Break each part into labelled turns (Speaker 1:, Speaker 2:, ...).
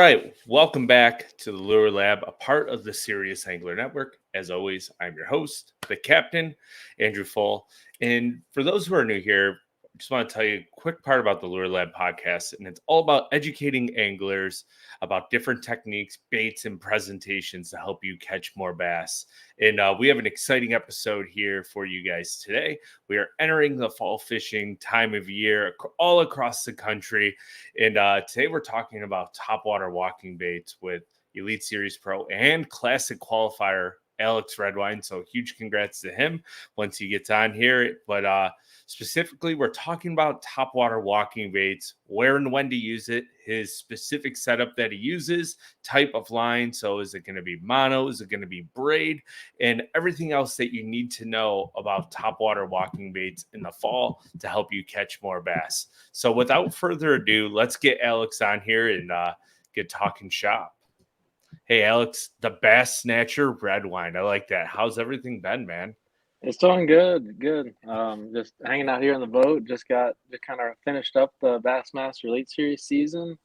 Speaker 1: right, welcome back to the Lure Lab, a part of the Serious Angler Network. As always, I'm your host, the captain, Andrew Full. And for those who are new here, I just want to tell you a quick part about the Lure Lab podcast, and it's all about educating anglers about different techniques, baits, and presentations to help you catch more bass. And we have an exciting episode here for you guys today. We are entering the fall fishing time of year all across the country. And today we're talking about topwater walking baits with Elite Series Pro and Classic Qualifier Alex Redwine. So huge congrats to him once he gets on here. But specifically, we're talking about topwater walking baits, where and when to use it, his specific setup that he uses, type of line. So is it going to be mono? Is it going to be braid? And everything else that you need to know about topwater walking baits in the fall to help you catch more bass. So without further ado, let's get Alex on here and get talking shop. Hey, Alex, the Bass Snatcher Redwine. I like that. How's everything been, man?
Speaker 2: It's doing good, good. Just hanging out here on the boat. Just kind of finished up the Bassmaster Elite Series season.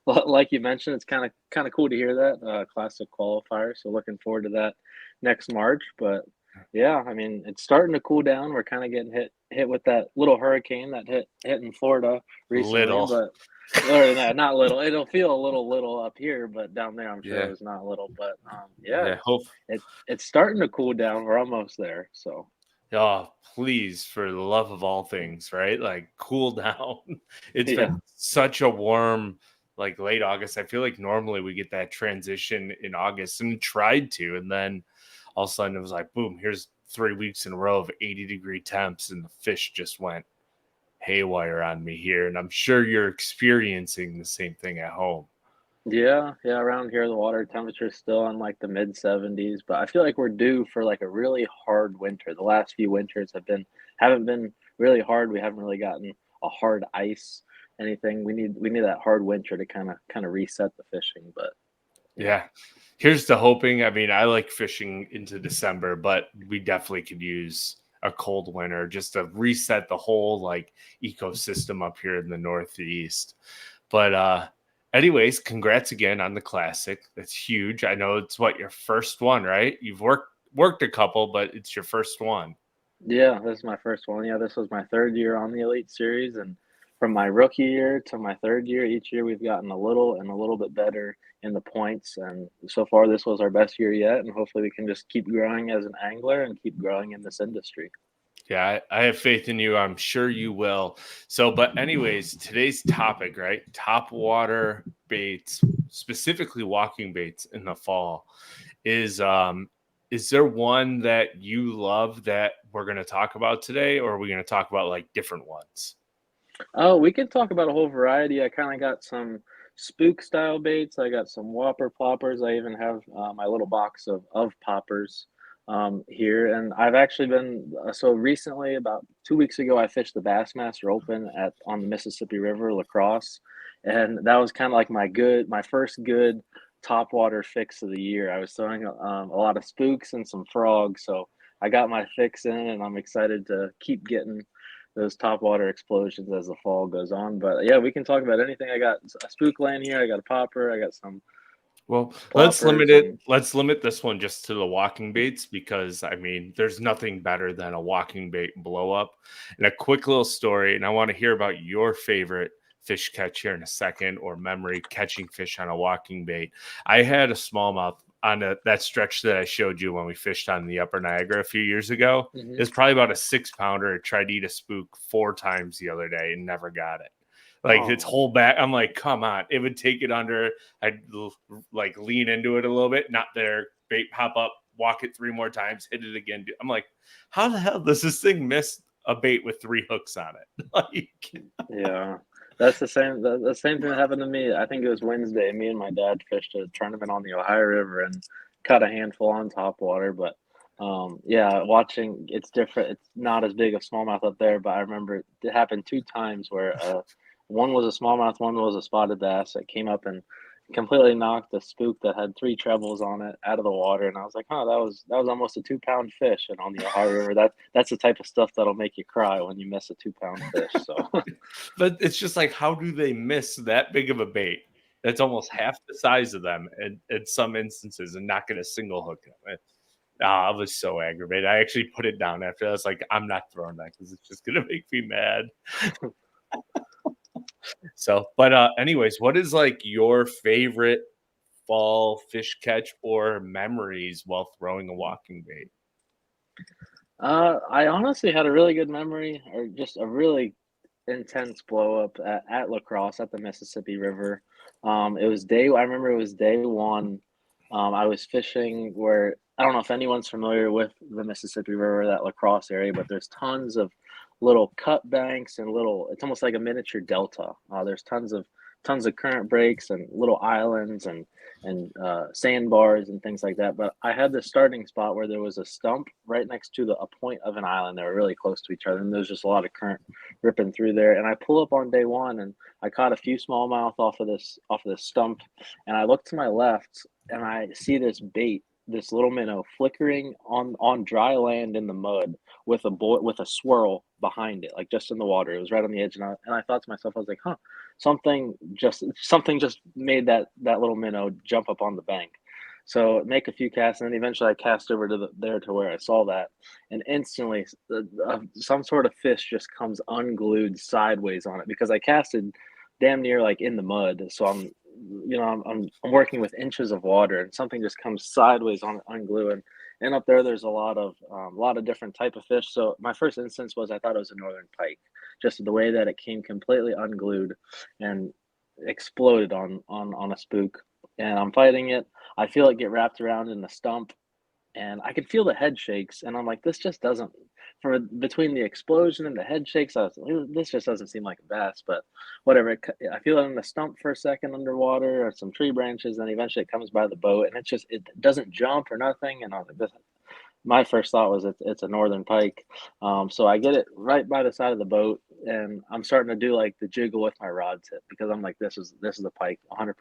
Speaker 2: Like you mentioned, it's kind of cool to hear that classic qualifier. So looking forward to that next March. But yeah, I mean, it's starting to cool down. We're kind of getting hit with that little hurricane that hit in Florida recently,
Speaker 1: Little.
Speaker 2: but. Or not little. It'll feel a little up here, but down there, I'm sure
Speaker 1: Yeah.
Speaker 2: it was not little. But
Speaker 1: Yeah. Hope.
Speaker 2: it's starting to cool down. We're almost there. So
Speaker 1: Oh, please, for the love of all things, right? Like, cool down. It's
Speaker 2: yeah,
Speaker 1: been such a warm, like late August. I feel like normally we get that transition in August and tried to. And then all of a sudden it was like, boom, here's 3 weeks in a row of 80-degree temps. And the fish just went haywire on me here. And I'm sure you're experiencing the same thing at home.
Speaker 2: yeah. Around here, the water temperature is still in like the mid 70s, but I feel like we're due for like a really hard winter. The last few winters haven't been really hard. We haven't really gotten a hard ice anything. We need that hard winter to kind of reset the fishing. But yeah.
Speaker 1: Yeah. Here's the hoping. I mean, I like fishing into December, but we definitely could use a cold winter just to reset the whole like ecosystem up here in the Northeast. But anyways, congrats again on the classic. That's huge. I know it's your first one, right? You've worked a couple, but it's your first one.
Speaker 2: Yeah, this is my first one. Yeah, this was my third year on the Elite Series, and from my rookie year to my third year, each year we've gotten a little bit better in the points, and so far this was our best year yet, and hopefully we can just keep growing as an angler and keep growing in this industry.
Speaker 1: Yeah, I have faith in you. I'm sure you will. So, but anyways, today's topic, right? Top water baits, specifically walking baits in the fall, is there one that you love that we're going to talk about today, or are we going to talk about like different ones?
Speaker 2: Oh, we can talk about a whole variety. I kind of got some spook style baits. I got some whopper ploppers. I even have my little box of poppers here. And I've actually been so recently, about 2 weeks ago, I fished the Bassmaster Open on the Mississippi River, La Crosse, and that was kind of like my first good topwater fix of the year. I was throwing a lot of spooks and some frogs, so I got my fix in, and I'm excited to keep getting those top water explosions as the fall goes on. But yeah, we can talk about anything. I got a spook laying here. I got a popper. I got some
Speaker 1: Well, let's limit
Speaker 2: ploppers
Speaker 1: it.
Speaker 2: and
Speaker 1: Let's limit this one just to the walking baits because I mean, there's nothing better than a walking bait blow up. And a quick little story, and I want to hear about your favorite fish catch here in a second or memory catching fish on a walking bait. I had a smallmouth on that stretch that I showed you when we fished on the Upper Niagara a few years ago.
Speaker 2: mhm.
Speaker 1: It's probably about a 6-pounder. I tried to eat a spook 4 times the other day and never got it. Like its
Speaker 2: Oh
Speaker 1: whole back, I'm like, come on! It would take it under. I'd like lean into it a little bit, not there. Bait pop up, walk it 3 more times, hit it again. I'm like, how the hell does this thing miss a bait with 3 hooks on it? Like,
Speaker 2: yeah, that's the same thing that happened to me. I think it was Wednesday. Me and my dad fished a tournament on the Ohio River and caught a handful on top water. But yeah, watching it's different. It's not as big of smallmouth up there, but I remember it happened 2 times where one was a smallmouth, one was a spotted bass that came up and completely knocked a spook that had 3 trebles on it out of the water. And I was like, huh, that was almost a 2 pound fish. And on the Ohio River, that's the type of stuff that'll make you cry when you miss a 2 pound fish. So
Speaker 1: but it's just like, how do they miss that big of a bait? That's almost half the size of them in some instances and not get a single hook in it. I was so aggravated. I actually put it down after. I was like, I'm not throwing that because it's just gonna make me mad. So, but anyways, what is like your favorite fall fish catch or memories while throwing a walking bait?
Speaker 2: I honestly had a really good memory, or just a really intense blow up at La Crosse at the Mississippi River. I remember it was day one. I was fishing where I don't know if anyone's familiar with the Mississippi River, that La Crosse area, but there's tons of little cut banks and it's almost like a miniature delta. There's tons of current breaks and little islands and sandbars and things like that. But I had this starting spot where there was a stump right next to a point of an island. They were really close to each other, and there's just a lot of current ripping through there. And I pull up on day one, and I caught a few smallmouth off of this stump. And I look to my left, and I see this little minnow flickering on dry land in the mud with a swirl behind it, like just in the water. It was right on the edge, and I thought to myself, I was like, huh, something just made that little minnow jump up on the bank. So make a few casts, and then eventually I cast over there to where I saw that, and instantly some sort of fish just comes unglued sideways on it because I casted damn near like in the mud. So I'm working with inches of water, and something just comes sideways on it, ungluing. And up there's a lot of different type of fish. So my first instance was I thought it was a northern pike, just the way that it came completely unglued and exploded on a spook. And I'm fighting it. I feel it get wrapped around in the stump, and I could feel the head shakes, and I'm like, this just doesn't. For between the explosion and the head shakes, I was like, this just doesn't seem like a bass, but whatever. I feel it in the stump for a second underwater, or some tree branches, and eventually it comes by the boat, and it doesn't jump or nothing, and I was like, my first thought was it's a northern pike. So I get it right by the side of the boat, and I'm starting to do like the jiggle with my rod tip because I'm like, this is a pike, 100%.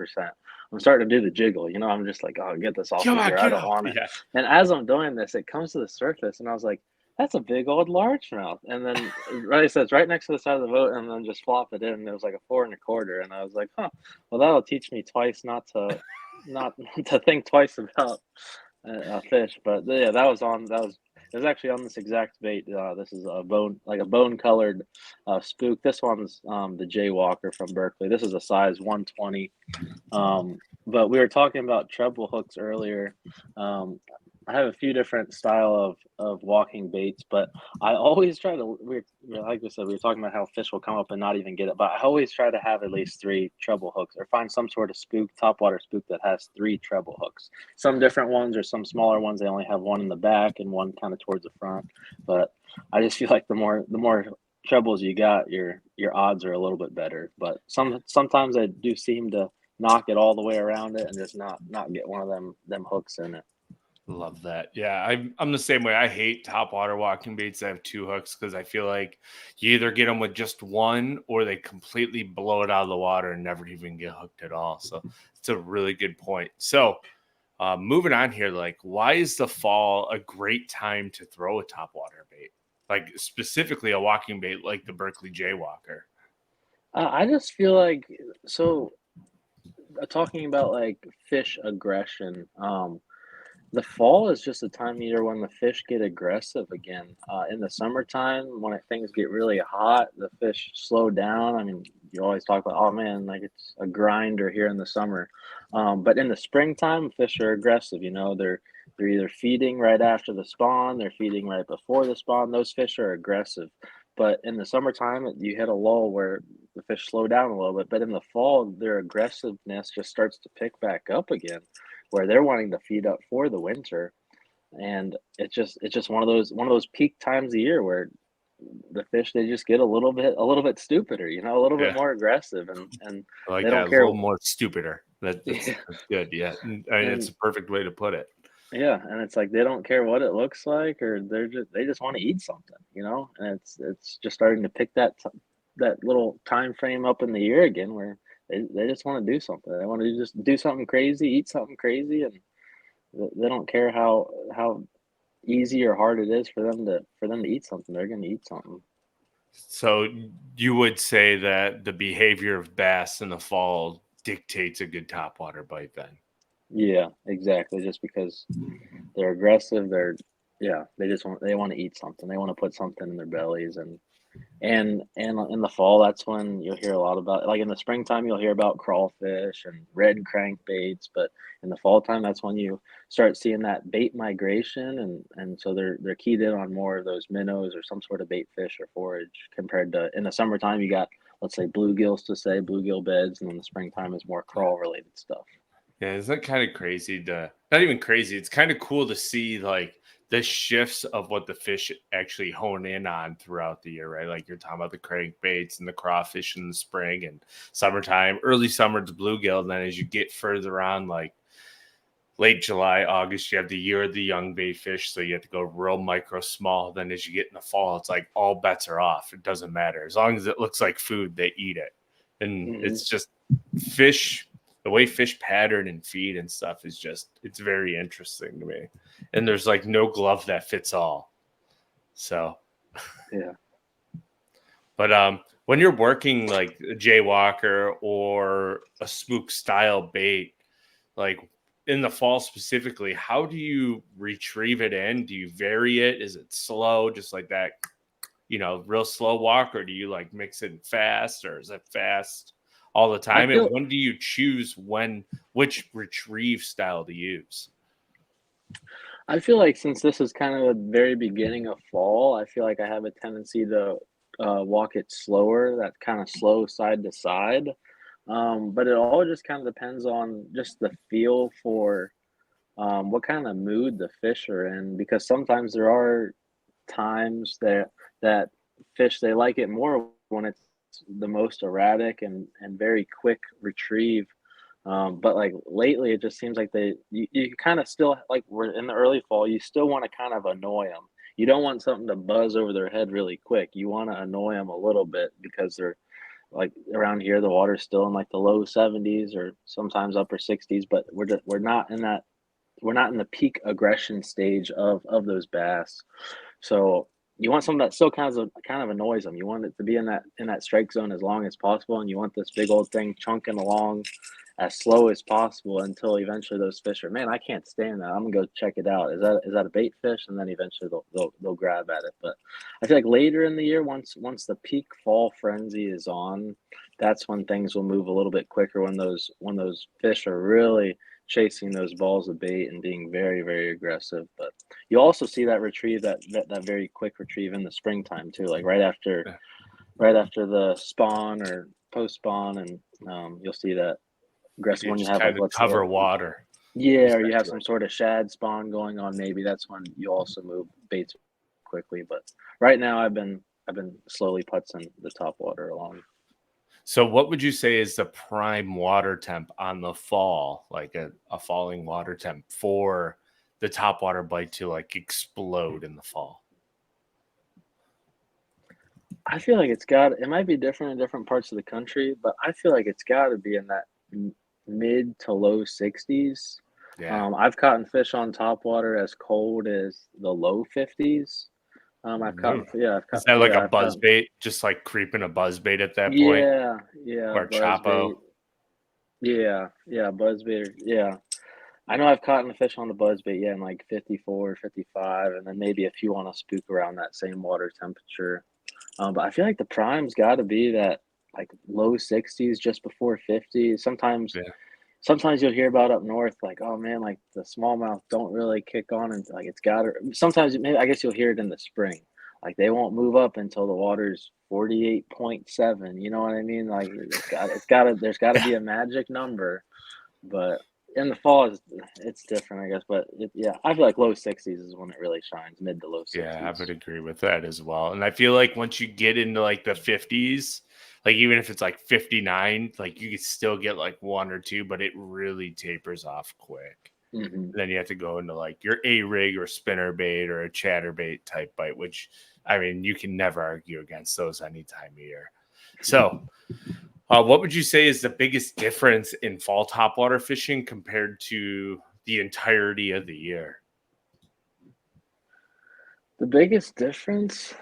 Speaker 2: I'm starting to do the jiggle, I'm just like, oh, get this off
Speaker 1: Come
Speaker 2: of
Speaker 1: on,
Speaker 2: here. I
Speaker 1: get
Speaker 2: don't
Speaker 1: off.
Speaker 2: want it.
Speaker 1: Yeah.
Speaker 2: And as I'm doing this, it comes to the surface, and I was like, that's a big old largemouth. And then right, it says right next to the side of the boat, and then just flop it in. And it was like a 4 1/4, and I was like, huh, well, that'll teach me twice not to think twice about a fish. But yeah, it was actually on this exact bait. This is a bone colored spook. This one's the Jaywalker from Berkeley. This is a size 120. But we were talking about treble hooks earlier. I have a few different style of walking baits, but I always try to. Like we said, we were talking about how fish will come up and not even get it. But I always try to have at least 3 treble hooks, or find some sort of spook, topwater spook that has 3 treble hooks. Some different ones, or some smaller ones, they only have one in the back and one kind of towards the front. But I just feel like the more trebles you got, your odds are a little bit better. But sometimes I do seem to knock it all the way around it and just not get one of them hooks in it.
Speaker 1: Love that. Yeah, I'm the same way. I hate top water walking baits that have 2 hooks because I feel like you either get them with just one or they completely blow it out of the water and never even get hooked at all. So it's a really good point. So moving on here, like, why is the fall a great time to throw a top water bait? Like specifically a walking bait like the Berkeley Jaywalker.
Speaker 2: I just feel like so talking about like fish aggression. The fall is just a time of year when the fish get aggressive again. In the summertime, when things get really hot, the fish slow down. I mean, you always talk about, oh man, like it's a grinder here in the summer. But in the springtime, fish are aggressive. They're either feeding right after the spawn, they're feeding right before the spawn. Those fish are aggressive. But in the summertime, you hit a lull where the fish slow down a little bit. But in the fall, their aggressiveness just starts to pick back up again, where they're wanting to feed up for the winter. And it's just one of those peak times of year where the fish, they just get a little bit stupider, a little bit
Speaker 1: Yeah,
Speaker 2: more aggressive, and
Speaker 1: I like
Speaker 2: they don't
Speaker 1: that. A
Speaker 2: care.
Speaker 1: little more stupider. That's good. Yeah, I mean, it's
Speaker 2: And
Speaker 1: a perfect way to put it.
Speaker 2: yeah, and it's like they don't care what it looks like, or they just want to eat something, and it's just starting to pick that little time frame up in the year again, where they just want to do something. They want to just do something crazy, eat something crazy, and they don't care how easy or hard it is for them to eat something. They're going to eat something.
Speaker 1: So you would say that the behavior of bass in the fall dictates a good topwater bite then.
Speaker 2: Yeah, exactly. Just because they're aggressive, they want to eat something. They want to put something in their bellies, and in the fall, that's when you'll hear a lot about, like in the springtime, you'll hear about crawfish and red crankbaits, but in the fall time, that's when you start seeing that bait migration, and so they're keyed in on more of those minnows or some sort of bait fish or forage compared to in the summertime. You got, let's say, bluegill beds, and in the springtime is more crawl related stuff.
Speaker 1: Yeah, isn't that kind of crazy to not even crazy? It's kind of cool to see like the shifts of what the fish actually hone in on throughout the year, right? Like you're talking about the crankbaits and the crawfish in the spring and summertime, early summer to bluegill. And then as you get further on, like late July, August, you have the year of the young bait fish. So you have to go real micro small. Then as you get in the fall, it's like all bets are off. It doesn't matter. As long as it looks like food, they eat it. And
Speaker 2: Hmm.
Speaker 1: it's just fish, the way fish pattern and feed and stuff is just, it's very interesting to me. And there's like no glove that fits all. So,
Speaker 2: Yeah.
Speaker 1: but when you're working like a jaywalker or a spook style bait, like in the fall specifically, how do you retrieve it in? Do you vary it? Is it slow, just like that, real slow walk, or do you like mix it fast, or is it fast all the
Speaker 2: I
Speaker 1: time? And
Speaker 2: feel
Speaker 1: when do you choose which retrieve style to use?
Speaker 2: I feel like since this is kind of the very beginning of fall, I feel like I have a tendency to walk it slower, that kind of slow side to side. But it all just kind of depends on just the feel for what kind of mood the fish are in, because sometimes there are times that fish, they like it more when it's the most erratic and very quick retrieve. But like lately, it just seems like you kind of still, like we're in the early fall, you still want to kind of annoy them. You don't want something to buzz over their head really quick. You want to annoy them a little bit because they're like around here, the water's still in like the low 70s or sometimes upper 60s, but we're not in the peak aggression stage of those bass. So you want something that still kind of annoys them. You want it to be in that strike zone as long as possible, and you want this big old thing chunking along as slow as possible until eventually those fish are, man, I can't stand that. I'm gonna go check it out. Is that a bait fish? And then eventually they'll grab at it. But I feel like later in the year, once the peak fall frenzy is on, that's when things will move a little bit quicker. When those fish are really chasing those balls of bait and being very, very aggressive. But you also see that retrieve, that very quick retrieve in the springtime too, like right after the spawn or post spawn, and you'll see that aggressive
Speaker 1: You
Speaker 2: when you
Speaker 1: just
Speaker 2: have
Speaker 1: kind
Speaker 2: like,
Speaker 1: of
Speaker 2: let's say,
Speaker 1: cover water,
Speaker 2: yeah, or you have
Speaker 1: essentially.
Speaker 2: some sort of shad spawn going on. Maybe that's when you also move baits quickly. But right now, I've been slowly putzing the top water along.
Speaker 1: So what would you say is the prime water temp on the fall, like a falling water temp for the topwater bite to like explode in the fall?
Speaker 2: I feel like it might be different in different parts of the country, but I feel like it's got to be in that mid to low 60s.
Speaker 1: Yeah.
Speaker 2: I've caught fish on top water as cold as the low 50s.
Speaker 1: Ooh. Is that like
Speaker 2: Yeah,
Speaker 1: a
Speaker 2: I've
Speaker 1: buzz
Speaker 2: caught,
Speaker 1: bait, just like creeping a buzz bait at that point,
Speaker 2: yeah, yeah,
Speaker 1: or a
Speaker 2: buzzbait,
Speaker 1: Chapo?
Speaker 2: yeah, buzzbait, yeah. I know I've caught a fish on the buzzbait, yeah, in like 54, 55, and then maybe a few on a spook around that same water temperature. But I feel like the prime's got to be that like low 60s, just before 50.
Speaker 1: Yeah.
Speaker 2: Sometimes you'll hear about up north, like, oh man, like the smallmouth don't really kick on, and like it's got to. Sometimes maybe I guess you'll hear it in the spring, like they won't move up until the water's 48.7. You know what I mean? Like there's got to be a magic number. But in the fall, it's different, I guess. But yeah, I feel like low 60s is when it really shines, mid to low
Speaker 1: Yeah, I
Speaker 2: 60s.
Speaker 1: would agree with that as well. And I feel like once you get into like the 50s, like even if it's like 59, like you could still get like one or two, but it really tapers off quick.
Speaker 2: Hmm.
Speaker 1: And then you have to go into like your A rig or spinner bait or a chatterbait type bite, which I mean, you can never argue against those any time of year. So, what would you say is the biggest difference in fall topwater fishing compared to the entirety of the year?
Speaker 2: The biggest difference,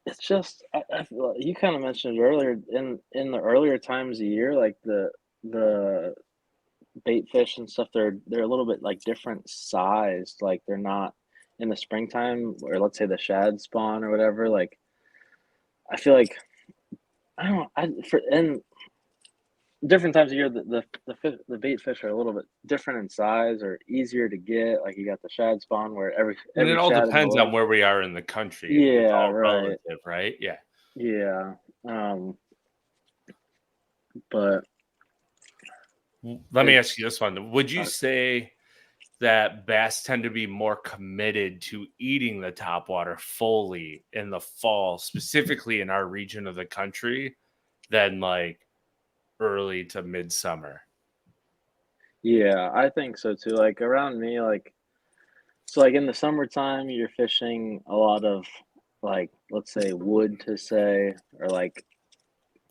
Speaker 2: it's just I feel you kind of mentioned it earlier in the earlier times of year, like the bait fish and stuff, they're a little bit like different sized. Like they're not in the springtime, or let's say the shad spawn or whatever. Like I feel like I don't I for in different times of year the bait fish are a little bit different in size or easier to get. Like you got the shad spawn where
Speaker 1: And it
Speaker 2: every
Speaker 1: all
Speaker 2: shad in the
Speaker 1: depends on
Speaker 2: lake.
Speaker 1: where we are in the country. It's
Speaker 2: Yeah,
Speaker 1: all
Speaker 2: right.
Speaker 1: relative, right? Yeah.
Speaker 2: Yeah. Um, but
Speaker 1: Let me ask
Speaker 2: it's
Speaker 1: you this one. Would you say that bass tend to be more committed to eating the topwater fully in the fall, specifically in our region of the country, than like early to midsummer?
Speaker 2: yeah, I think so too. Like around me, like so like in the summertime, you're fishing a lot of like let's say wood to say or like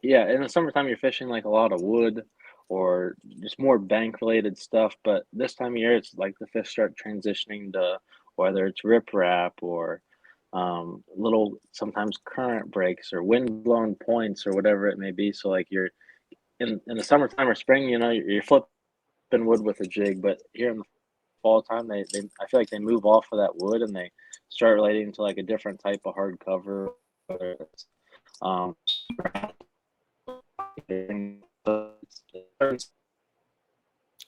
Speaker 2: yeah, in the summertime you're fishing like a lot of wood or just more bank related stuff. But this time of year, it's like the fish start transitioning to whether it's riprap or little sometimes current breaks or wind blown points or whatever it may be. So like you're in the summertime or spring, you're flipping wood with a jig, but here in the fall time, they I feel like they move off of that wood and they start relating to like a different type of hard cover, whether it's um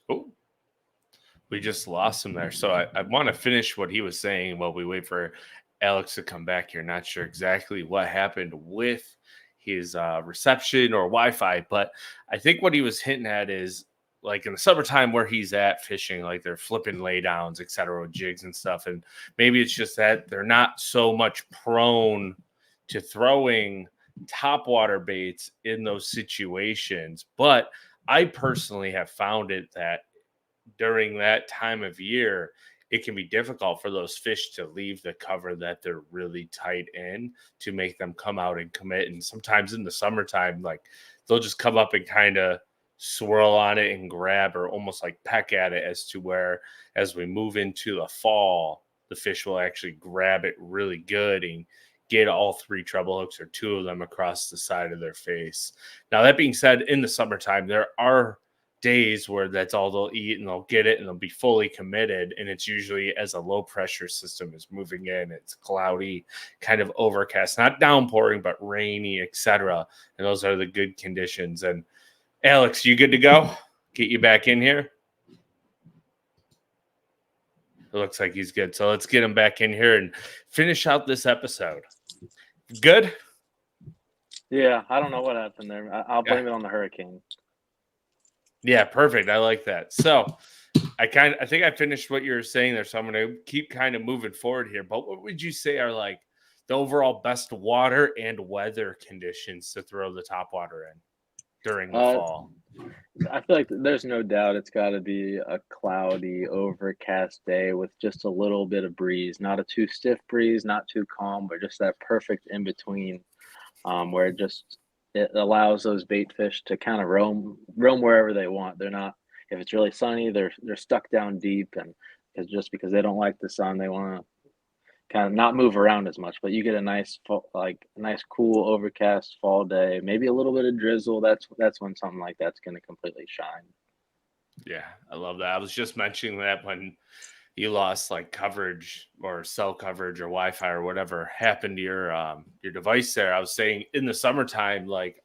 Speaker 1: Oh, we just lost him there. So I want to finish what he was saying while we wait for Alex to come back here. Not sure exactly what happened with his reception or Wi-Fi, but I think what he was hinting at is like in the summertime where he's at fishing, like they're flipping laydowns, etc., with jigs and stuff, and maybe it's just that they're not so much prone to throwing topwater baits in those situations. But I personally have found it that during that time of year, it can be difficult for those fish to leave the cover that they're really tight in to make them come out and commit. And sometimes in the summertime, like they'll just come up and kind of swirl on it and grab or almost like peck at it, as to where as we move into the fall, the fish will actually grab it really good and get all three treble hooks or two of them across the side of their face. Now, that being said, in the summertime, there are days where that's all they'll eat and they'll get it and they'll be fully committed. And it's usually as a low pressure system is moving in, it's cloudy, kind of overcast, not downpouring, but rainy, etc. And those are the good conditions. And Alex, you good to go? Get you back in here. It looks like he's good. So let's get him back in here and finish out this episode. Good?
Speaker 2: yeah, I don't know what happened there. I'll
Speaker 1: Yeah.
Speaker 2: blame it on the hurricane.
Speaker 1: Yeah, perfect. I like that. So I think I finished what you were saying there. So I'm going to keep kind of moving forward here. But what would you say are like the overall best water and weather conditions to throw the topwater in during the
Speaker 2: Uh,
Speaker 1: fall?
Speaker 2: I feel like there's no doubt it's got to be a cloudy, overcast day with just a little bit of breeze, not a too stiff breeze, not too calm, but just that perfect in between, where it allows those bait fish to kind of roam wherever they want. They're not if it's really sunny, they're stuck down deep, and because they don't like the sun, they want to kind of not move around as much. But you get a nice like a nice cool overcast fall day, maybe a little bit of drizzle. That's when something like that's going to completely shine.
Speaker 1: Yeah, I love that. I was just mentioning that when you lost like coverage or cell coverage or Wi-Fi or whatever happened to your device there. I was saying in the summertime, like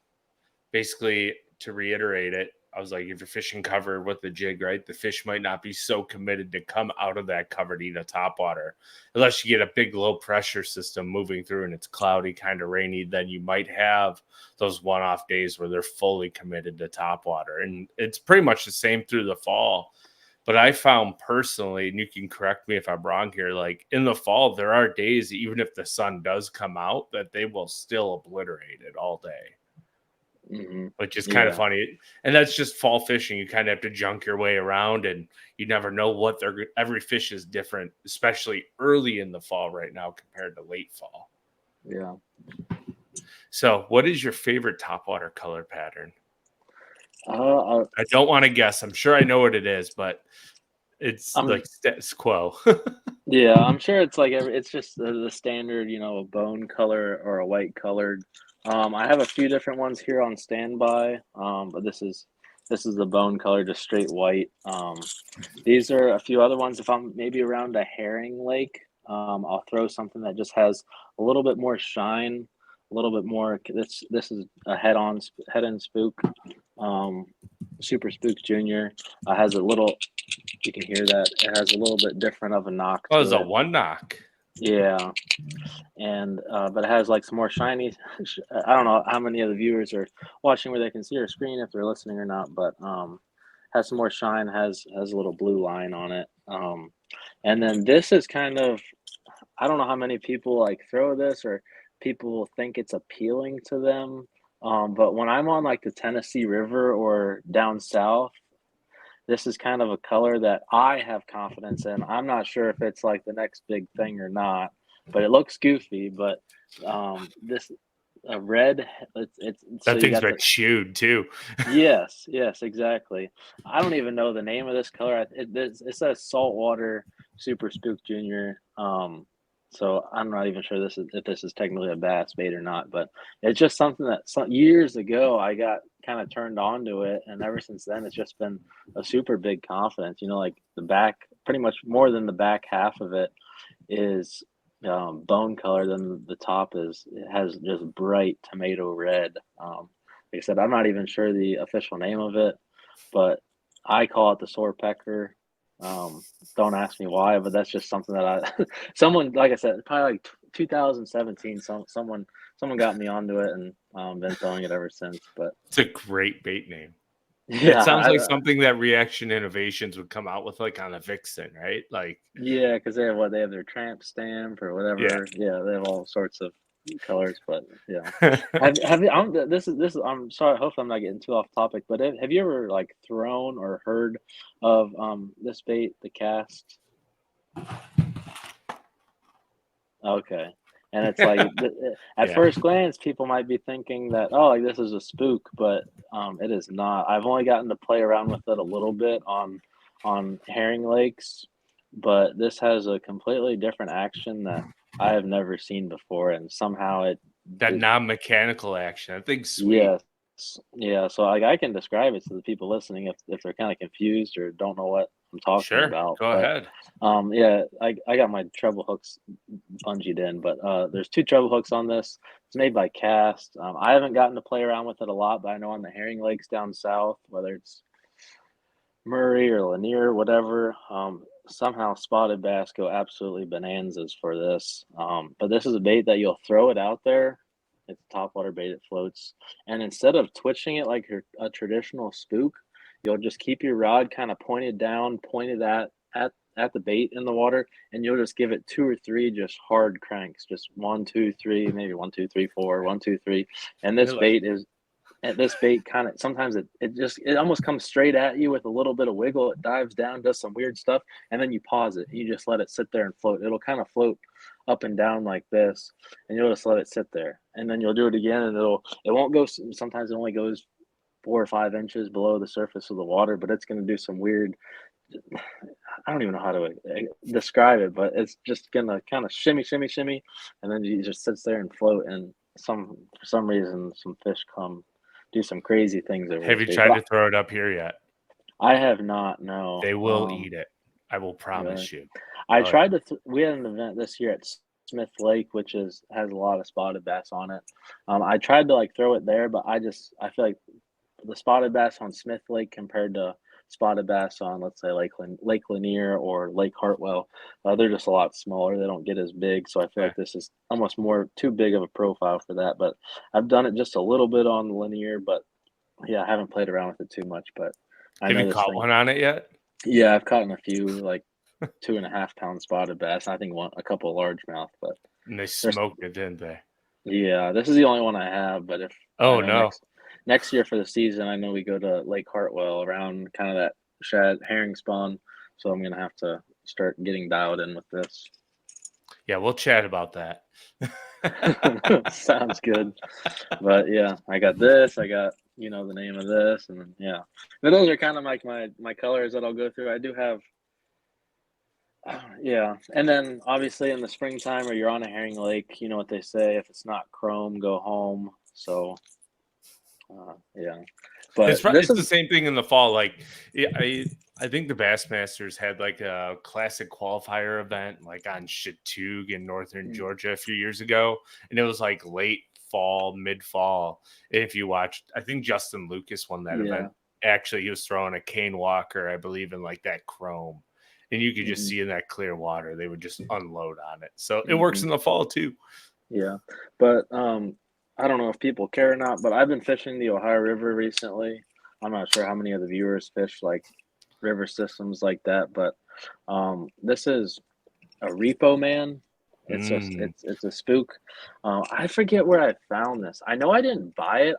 Speaker 1: basically to reiterate it, I was like, if you're fishing cover with the jig, right, the fish might not be so committed to come out of that cover to eat a topwater unless you get a big low pressure system moving through and it's cloudy, kind of rainy. Then you might have those one-off days where they're fully committed to topwater, and it's pretty much the same through the fall. But I found personally, and you can correct me if I'm wrong here, like in the fall, there are days, even if the sun does come out, that they will still obliterate it all day,
Speaker 2: Hmm.
Speaker 1: which is kind of
Speaker 2: Yeah.
Speaker 1: funny. And that's just fall fishing. You kind of have to junk your way around, and you never know what every fish is different, especially early in the fall right now compared to late fall.
Speaker 2: Yeah.
Speaker 1: So, what is your favorite topwater color pattern?
Speaker 2: Uh, I,
Speaker 1: I don't want to guess. I'm sure I know what it is, but it's
Speaker 2: I'm
Speaker 1: like status quo.
Speaker 2: Yeah, I'm sure it's like it's just the standard, a bone color or a white colored. I have a few different ones here on standby, but this is the bone color, just straight white. These are a few other ones. If I'm maybe around a herring lake, I'll throw something that just has a little bit more shine, a little bit more. This is a head in spook, um, Super Spook Junior. Has a little. You can hear that it has a little bit different of a knock
Speaker 1: Oh, it's
Speaker 2: to
Speaker 1: a
Speaker 2: it.
Speaker 1: one knock.
Speaker 2: Yeah, and but it has like some more shiny. I don't know how many of the viewers are watching where they can see your screen if they're listening or not, but has some more shine. Has a little blue line on it. And then this is kind of, I don't know how many people like throw this or people think it's appealing to them. But when I'm on like the Tennessee River or down south, this is kind of a color that I have confidence in. I'm not sure if it's like the next big thing or not, but it looks goofy. But this a red, it's so
Speaker 1: That
Speaker 2: you
Speaker 1: thing's
Speaker 2: got
Speaker 1: been
Speaker 2: the
Speaker 1: chewed too.
Speaker 2: yes, exactly. I don't even know the name of this color. It says Saltwater Super Spook Junior. So I'm not even sure if this is technically a bass bait or not, but it's just something that years ago I got kind of turned on to it, and ever since then it's just been a super big confidence. Like the back, pretty much more than the back half of it is bone color, then the top it has just bright tomato red. Like I said, I'm not even sure the official name of it, but I call it the sore pecker. Don't ask me why, but that's just something that someone, like I said, probably like 2017, someone got me onto it, and been throwing it ever since. But
Speaker 1: It's a great bait name. It
Speaker 2: yeah,
Speaker 1: sounds like something that Reaction Innovations would come out with, like on a Vixen, right? Like,
Speaker 2: yeah, because they have their tramp stamp or
Speaker 1: yeah.
Speaker 2: whatever. Yeah, they have all sorts of colors, but yeah. Have you? This is. I'm sorry. Hopefully, I'm not getting too off topic. But have you ever like thrown or heard of this bait, the cast? Okay, and it's like at
Speaker 1: Yeah.
Speaker 2: first glance, people might be thinking that, oh, like this is a spook, but it is not. I've only gotten to play around with it a little bit on herring lakes, but this has a completely different action that I have never seen before, and somehow
Speaker 1: That
Speaker 2: it
Speaker 1: non-mechanical action. I think sweet.
Speaker 2: yes. Yeah, so, like, I can describe it to the people listening if they're kinda confused or don't know what I'm talking
Speaker 1: Sure.
Speaker 2: about,
Speaker 1: Go
Speaker 2: but,
Speaker 1: ahead.
Speaker 2: yeah, I got my treble hooks bungeed in, but, there's 2 treble hooks on this. It's made by Cast. I haven't gotten to play around with it a lot, but I know on the herring lakes down south, whether it's Murray or Lanier, whatever, somehow spotted bass go absolutely bonanzas for this. But this is a bait that you'll throw it out there. It's a topwater bait. It floats, and instead of twitching it like a traditional spook, you'll just keep your rod kind of pointed down, pointed at the bait in the water, and you'll just give it 2 or 3 just hard cranks, just 1, 2, 3, maybe 1, 2, 3, 4, 1, 2, 3, and
Speaker 1: I like it.
Speaker 2: this bait kind of sometimes it almost comes straight at you with a little bit of wiggle. It dives down, does some weird stuff, and then you pause it. You just let it sit there and float. It'll kind of float up and down like this, and you'll just let it sit there. And then you'll do it again, and it won't go. Sometimes it only goes 4 or 5 inches below the surface of the water, but it's going to do some weird. I don't even know how to describe it, but it's just gonna kind of shimmy, shimmy, shimmy, and then it just sits there and float. And for some reason, some fish come do some crazy things over
Speaker 1: Have
Speaker 2: this
Speaker 1: you
Speaker 2: bait.
Speaker 1: tried
Speaker 2: But
Speaker 1: to throw it up here yet?
Speaker 2: I have not. No.
Speaker 1: They will eat it. I will
Speaker 2: Really.
Speaker 1: promise you.
Speaker 2: I
Speaker 1: Oh, yeah.
Speaker 2: tried to. We had an event this year at Smith Lake, which has a lot of spotted bass on it. I tried to like throw it there, but I feel like the spotted bass on Smith Lake compared to spotted bass on, let's say, Lake Lanier or Lake Hartwell, they're just a lot smaller. They don't get as big, so I feel
Speaker 1: Yeah.
Speaker 2: like this is almost more too big of a profile for that. But I've done it just a little bit on Lanier, but yeah, I haven't played around with it too much. But I
Speaker 1: Have
Speaker 2: know
Speaker 1: you
Speaker 2: this
Speaker 1: caught
Speaker 2: thing.
Speaker 1: one on it yet?
Speaker 2: Yeah, I've caught in a few like 2.5 pound spotted bass. I think a couple of largemouth, but
Speaker 1: And they
Speaker 2: there's
Speaker 1: smoked it, didn't they?
Speaker 2: yeah, this is the only one I have, but if I
Speaker 1: Oh,
Speaker 2: know
Speaker 1: no.
Speaker 2: next year for the season, I know we go to Lake Hartwell around kind of that shad herring spawn, so I'm gonna have to start getting dialed in with this.
Speaker 1: Yeah, we'll chat about that.
Speaker 2: Sounds good. But yeah, I got this. I got the name of this, and then, yeah. But those are kind of like my colors that I'll go through. I do have Yeah, and then obviously in the springtime or you're on a herring lake, you know what they say, if it's not chrome, go home. So, yeah, but this
Speaker 1: It's the
Speaker 2: is
Speaker 1: same thing in the fall. Like yeah, I think the Bassmasters had like a classic qualifier event like on Chattooga in northern
Speaker 2: mm,
Speaker 1: Georgia a few years ago, and it was like late fall, mid fall. If you watched, I think Justin Lucas won that
Speaker 2: yeah,
Speaker 1: event. Actually, he was throwing a cane walker, I believe, in like that chrome, and you could just
Speaker 2: mhm,
Speaker 1: see in that clear water they would just unload on it. So it works
Speaker 2: mhm,
Speaker 1: in the fall too.
Speaker 2: yeah, but I don't know if people care or not, but I've been fishing the Ohio River recently. I'm not sure how many of the viewers fish like river systems like that, but this is a repo man.
Speaker 1: Mm.
Speaker 2: It's a spook. I forget where I found this. I know I didn't buy it.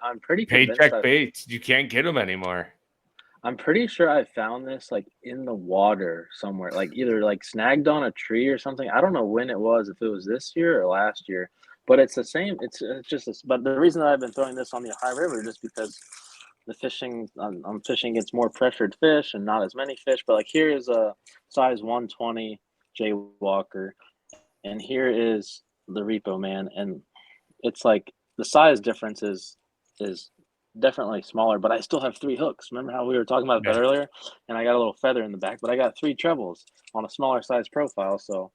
Speaker 1: Paycheck baits, you can't get them anymore.
Speaker 2: I'm pretty sure I found this like in the water somewhere, like either like snagged on a tree or something. I don't know when it was, if it was this year or last year, but it's the same. It's just this. But the reason that I've been throwing this on the Ohio River is just because the fishing I'm fishing against more pressured fish and not as many fish. But like here is a size 120 J Walker, and here is the Repo Man, and it's like the size difference is definitely smaller, but I still have 3 hooks. Remember how we were talking about that
Speaker 1: Yeah.
Speaker 2: earlier? And I got a little feather in the back, but I got 3 trebles on a smaller size profile, so,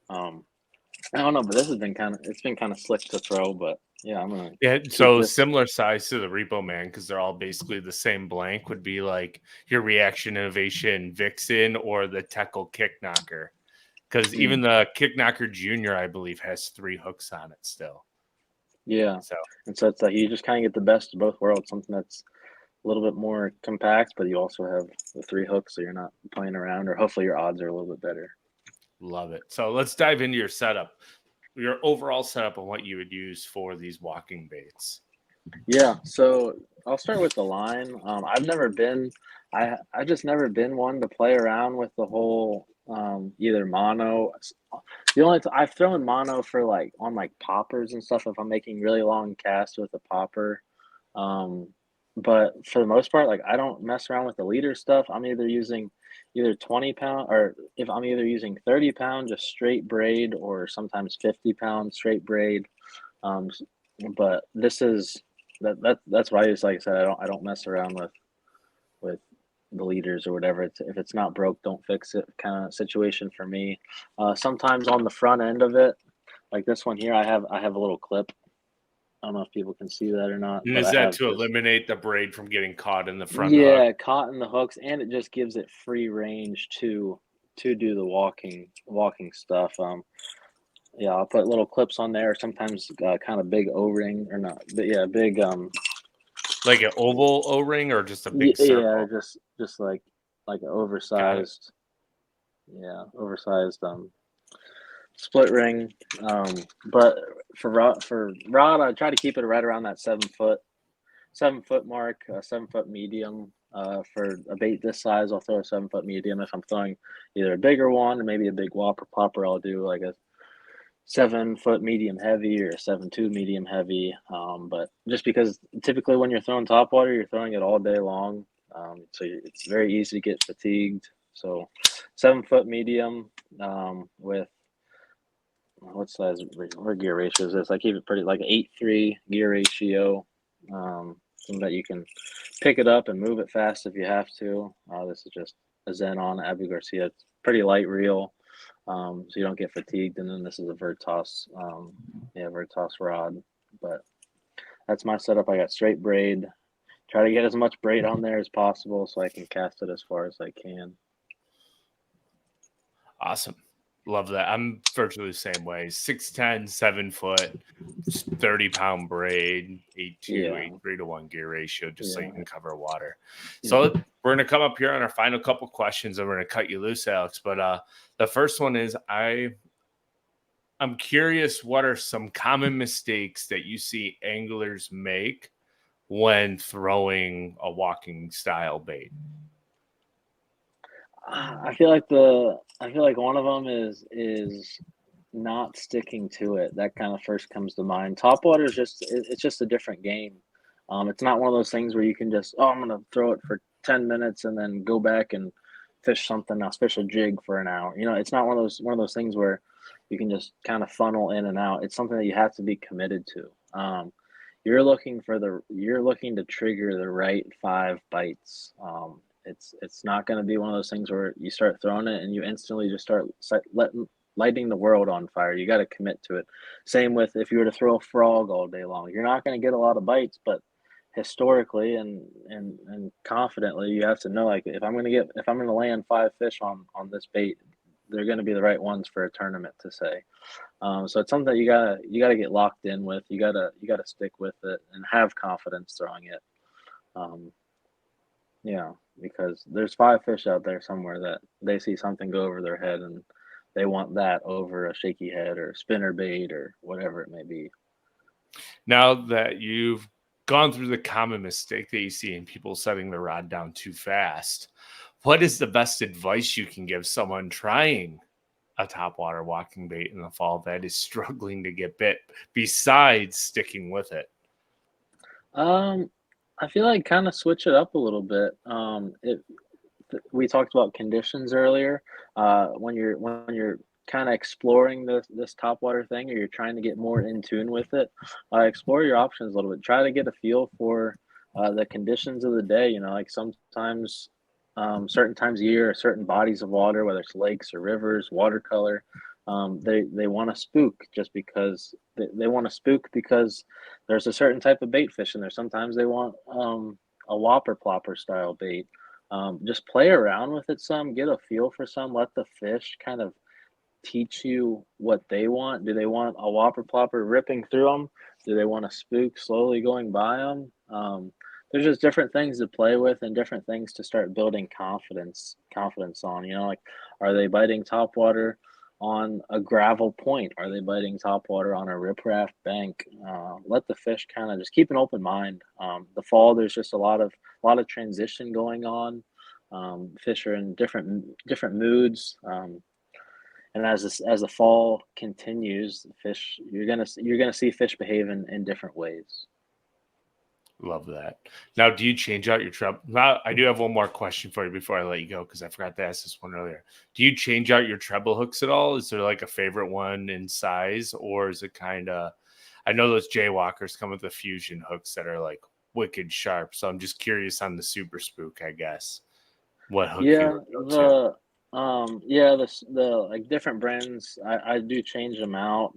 Speaker 2: um, I don't know, but this has been it's been kinda slick to throw, but yeah, I'm gonna
Speaker 1: Yeah,
Speaker 2: keep
Speaker 1: so
Speaker 2: this.
Speaker 1: similar size to the Repo Man because they're all basically the same blank would be like your Reaction Innovation Vixen or the Teckle Kick Knocker. Because
Speaker 2: Mm,
Speaker 1: even the Kick Knocker Junior, I believe, has 3 hooks on it still.
Speaker 2: yeah,
Speaker 1: So
Speaker 2: and so it's like you just kinda get the best of both worlds, something that's a little bit more compact, but you also have the 3 hooks, so you're not playing around, or hopefully your odds are a little bit better.
Speaker 1: love it. So let's dive into your setup, your overall setup and what you would use for these walking baits.
Speaker 2: Yeah, so I'll start with the line. I've never been, I just never been one to play around with the whole either mono. The only I've thrown mono for like on like poppers and stuff if I'm making really long casts with a popper. Um, but for the most part, like I don't mess around with the leader stuff. I'm either using either 20 pound, or if I'm either using 30 pound just straight braid, or sometimes 50 pound straight braid. Um, but this is that's why I use, like I said, I don't mess around with the leaders or whatever. If it's not broke, don't fix it kind of situation for me. Sometimes on the front end of it, like this one here, I have a little clip. I don't know if people can see that or not,
Speaker 1: And
Speaker 2: but
Speaker 1: is
Speaker 2: I
Speaker 1: that
Speaker 2: have
Speaker 1: to
Speaker 2: just,
Speaker 1: eliminate the braid from getting caught in the front hook?
Speaker 2: yeah, caught in the hooks, and it just gives it free range to do the walking stuff. Yeah, I'll put little clips on there. Sometimes kind of big O-ring or not, but yeah, big
Speaker 1: Like an oval O ring or just a big
Speaker 2: yeah,
Speaker 1: circle?
Speaker 2: just like an
Speaker 1: Got it.
Speaker 2: oversized, yeah, oversized split ring. Um, but for rod, I try to keep it right around that 7 foot mark, 7 foot medium. For a bait this size, I'll throw a 7 foot medium. If I'm throwing either a bigger one or maybe a big whopper popper, I'll do like a 7 foot medium heavy or a 7.2 medium heavy. But just because typically when you're throwing topwater, you're throwing it all day long. It's very easy to get fatigued. So 7 foot medium with what size or gear ratio is this? I keep it pretty like 8:3 gear ratio. So that you can pick it up and move it fast if you have to. This is just a Zen on Abu Garcia. It's pretty light reel, so you don't get fatigued. And then this is a Vertos, yeah, Vertos rod. But that's my setup. I got straight braid. Try to get as much braid on there as possible so I can cast it as far as I can.
Speaker 1: Awesome. Love that. I'm virtually the same way. 6'10", 7 foot, 30-pound braid, 8'2",
Speaker 2: Yeah,
Speaker 1: 8'3" to 1 gear ratio, just so you
Speaker 2: yeah,
Speaker 1: can cover water.
Speaker 2: yeah.
Speaker 1: So we're gonna come up here on our final couple questions and we're gonna cut you loose, Alex. But the first one is I'm curious, what are some common mistakes that you see anglers make when throwing a walking style bait?
Speaker 2: I feel like one of them is not sticking to it. That kind of first comes to mind. Topwater is it's just a different game. It's not one of those things where you can just, oh, I'm gonna throw it for 10 minutes and then go back and fish something else, fish a jig for an hour. You know, it's not one of those things where you can just kind of funnel in and out. It's something that you have to be committed to. You're looking to trigger the right 5 bites. It's not going to be one of those things where you start throwing it and you instantly just start lighting the world on fire. You got to commit to it. Same with if you were to throw a frog all day long, you're not going to get a lot of bites, but historically and confidently, you have to know, like, if I'm going to land 5 fish on this bait, they're going to be the right ones for a tournament to say. So it's something that you gotta get locked in with. You gotta stick with it and have confidence throwing it. Um, yeah, because there's 5 fish out there somewhere that they see something go over their head and they want that over a shaky head or spinner bait or whatever it may be.
Speaker 1: Now that you've gone through the common mistake that you see in people setting the rod down too fast, what is the best advice you can give someone trying a topwater walking bait in the fall that is struggling to get bit besides sticking with it?
Speaker 2: Um, I feel like kind of switch it up a little bit. We talked about conditions earlier. When you're kind of exploring this topwater thing, or you're trying to get more in tune with it, explore your options a little bit. Try to get a feel for the conditions of the day. You know, like sometimes, certain times of year, or certain bodies of water, whether it's lakes or rivers, watercolor, they want to spook just because they want to spook because there's a certain type of bait fish in there. Sometimes they want a whopper plopper style bait. Just play around with it some, get a feel for some, let the fish kind of teach you what they want. Do they want a whopper plopper ripping through them? Do they want a spook slowly going by them? There's just different things to play with and different things to start building confidence on. You know, like, are they biting topwater on a gravel point? Are they biting topwater on a riprap bank? Let the fish kind of just keep an open mind. The fall, there's just a lot of transition going on. Fish are in different moods. And as the fall continues, fish you're gonna see fish behave in different ways.
Speaker 1: Love that. Now, do you change out your treble? Now, I do have one more question for you before I let you go because I forgot to ask this one earlier. Do you change out your treble hooks at all? Is there like a favorite one in size, or is it kind of? I know those Jaywalkers come with the fusion hooks that are like wicked sharp. So I'm just curious on the Super Spook, I guess. What hook you
Speaker 2: Yeah,
Speaker 1: would go to?
Speaker 2: the like different brands, I do change them out.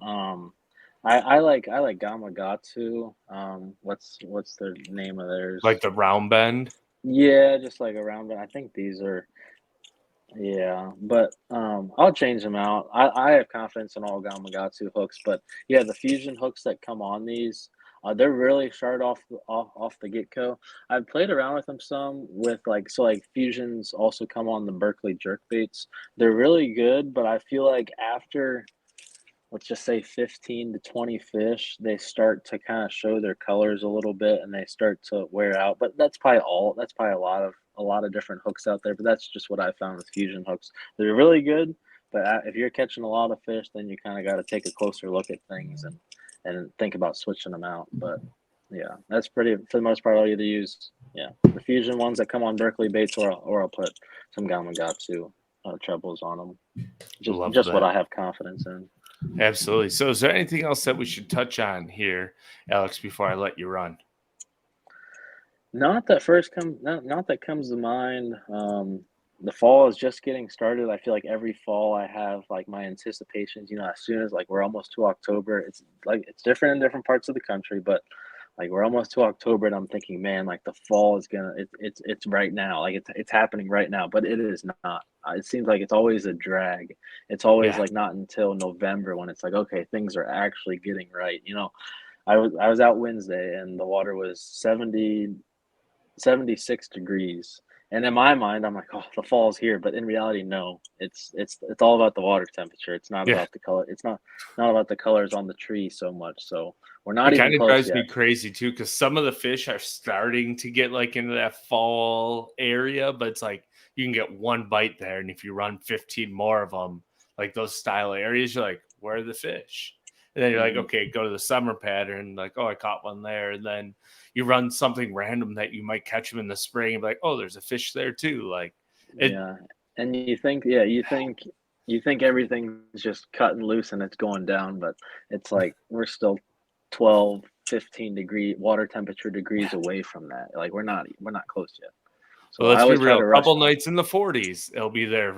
Speaker 2: I like Gamakatsu. What's the name of
Speaker 1: Like
Speaker 2: theirs?
Speaker 1: the round bend?
Speaker 2: Yeah, just like around it. I think these are, yeah, but I'll change them out. I have confidence in all Gamakatsu hooks, but yeah, the fusion hooks that come on these, they're really sharp off the get go. I've played around with them some with like fusions also come on the Berkeley jerk baits. They're really good, but I feel like after, let's just say, 15 to 20 fish, they start to kind of show their colors a little bit and they start to wear out. But that's probably a lot of different hooks out there, but that's just what I found with fusion hooks. They're really good, but if you're catching a lot of fish, then you kind of got to take a closer look at things and think about switching them out. But yeah, that's pretty, for the most part, I'll either use, yeah, the fusion ones that come on Berkeley baits, or I'll put some Gamakatsu trebles on them.
Speaker 1: Love
Speaker 2: Just what
Speaker 1: that.
Speaker 2: I have confidence in.
Speaker 1: Absolutely. So is there anything else that we should touch on here, Alex, before I let you run?
Speaker 2: Not that comes to mind. The fall is just getting started. I feel like every fall I have like my anticipations. You know, as soon as like we're almost to October, it's like it's different in different parts of the country, but like we're almost to October, and I'm thinking, man, like the fall is gonna. It's right now. Like it's happening right now, but it is not. It seems like it's always a drag. It's always
Speaker 1: Yeah.
Speaker 2: like not until November when it's like, okay, things are actually getting right. You know, I was out Wednesday and the water was 76 degrees. And in my mind, I'm like, oh, the fall's here. But in reality, no. It's all about the water temperature. It's not
Speaker 1: Yeah.
Speaker 2: about the color. It's not about the colors on the tree so much. So we're not
Speaker 1: It
Speaker 2: even
Speaker 1: kind of
Speaker 2: close
Speaker 1: drives
Speaker 2: yet.
Speaker 1: me crazy too, because some of the fish are starting to get like into that fall area, but it's like you can get one bite there, and if you run 15 more of them, like those style areas, you're like, where are the fish? And then you're like,
Speaker 2: Hmm.
Speaker 1: okay, go to the summer pattern, like, oh, I caught one there, and then you run something random that you might catch them in the spring, and be like, oh, there's a fish there too. Like it,
Speaker 2: Yeah. And you think everything's just cutting loose and it's going down, but it's like we're still 12, 15 degree water temperature degrees away from that. Like we're not close yet.
Speaker 1: Well,
Speaker 2: So I
Speaker 1: let's be
Speaker 2: always try
Speaker 1: real.
Speaker 2: to
Speaker 1: A
Speaker 2: rush.
Speaker 1: couple nights in the 40s, it'll be there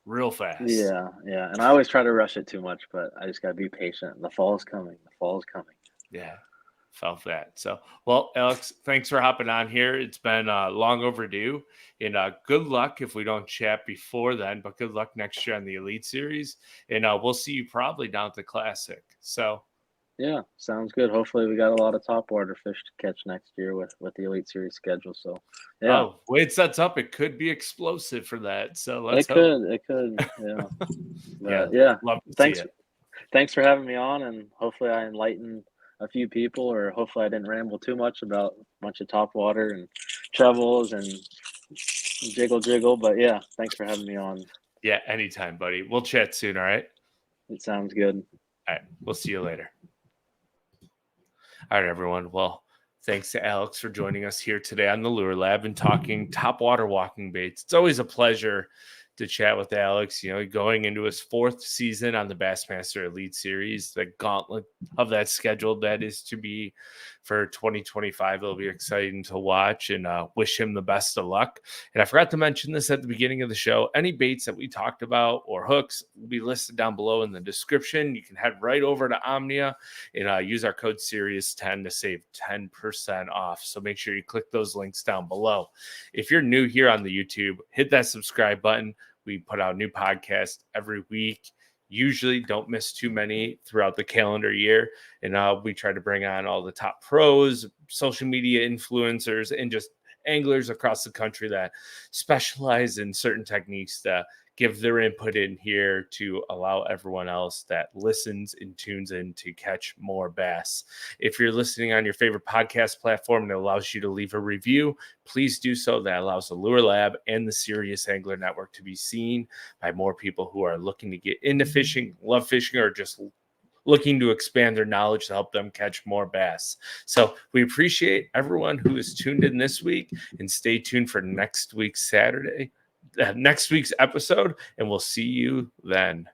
Speaker 1: real fast.
Speaker 2: Yeah, yeah. And I always try to rush it too much, but I just gotta be patient. The fall is coming. The fall is coming.
Speaker 1: Yeah, felt that. So, well, Alex, thanks for hopping on here. It's been long overdue, and good luck if we don't chat before then. But good luck next year on the Elite Series, and we'll see you probably down at the Classic. So,
Speaker 2: Yeah, sounds good. Hopefully we got a lot of topwater fish to catch next year with the Elite Series schedule. So yeah,
Speaker 1: oh, way it sets up, it could be explosive for that. So let's
Speaker 2: it
Speaker 1: hope.
Speaker 2: could. It could. Yeah.
Speaker 1: Yeah,
Speaker 2: But yeah,
Speaker 1: love to see
Speaker 2: thanks
Speaker 1: it.
Speaker 2: thanks for having me on, and hopefully I enlightened a few people, or hopefully I didn't ramble too much about a bunch of top water and trebles and jiggle jiggle. But yeah, thanks for having me on.
Speaker 1: Yeah, anytime, buddy. We'll chat soon. All right.
Speaker 2: It sounds good.
Speaker 1: All right. We'll see you later. All right, everyone. Well, thanks to Alex for joining us here today on the Lure Lab and talking top water walking baits. It's always a pleasure to chat with Alex. You know, going into his 4th season on the Bassmaster Elite Series, the gauntlet of that schedule that is to be for 2025. It'll be exciting to watch, and wish him the best of luck. And I forgot to mention this at the beginning of the show. Any baits that we talked about or hooks will be listed down below in the description. You can head right over to Omnia and use our code Series10 to save 10% off. So make sure you click those links down below. If you're new here on the YouTube, hit that subscribe button. We put out new podcasts every week. Usually don't miss too many throughout the calendar year. And we try to bring on all the top pros, social media influencers, and just anglers across the country that specialize in certain techniques to give their input in here to allow everyone else that listens and tunes in to catch more bass. If you're listening on your favorite podcast platform that allows you to leave a review, please do so. That allows the Lure Lab and the Serious Angler Network to be seen by more people who are looking to get into fishing, love fishing, or just looking to expand their knowledge to help them catch more bass. So we appreciate everyone who is tuned in this week, and stay tuned for next week's episode, and we'll see you then.